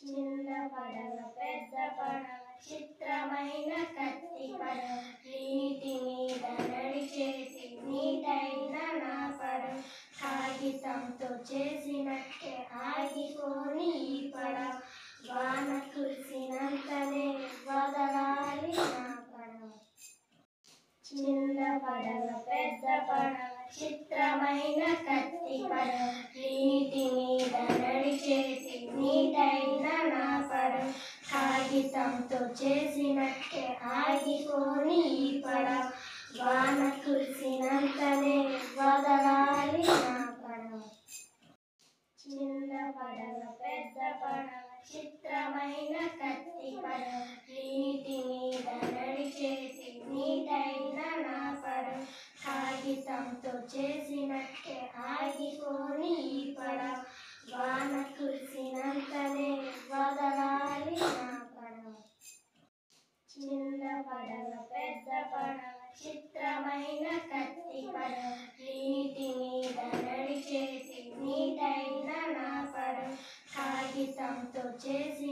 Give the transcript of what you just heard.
చిన్న పడవ పెద్ద పడవ చిత్రమైన కత్తి పడవ నీటి మీద నడిచేటి నీటైన నా పడవ కాగితంతో చేసినట్టే ఆగిపోని ఈ పడవ వాన కురిసినంతనే వదలాలి నా పడవ. చిన్న పడవ పెద్ద పడవ చిత్రమైన కత్తి పడవ నీటి మీద నడిచేటి నీటైన నా పడవ కాగితంతో చేసినట్టే ఆగిపోని ఈ పడవ వాన కురిసినంతనే వదలాలి నా పడవ. చిన్న పడవ పెద్ద పడవ చిత్రమైన కత్తి పడవ నీటి మీద నడిచేటి నీటైన నా పడవ కాగితంతో చేసినట్టే ఆగిపోని ఈ పడవ వాన కురిసినంతనే వదలాలి నా పడవ. చిన్న పడవ పెద్ద పడవ చిత్రమైన కత్తి పడవ నీటి మీద నడిచేటి నీటైన నా పడవ కాగితంతో చేసి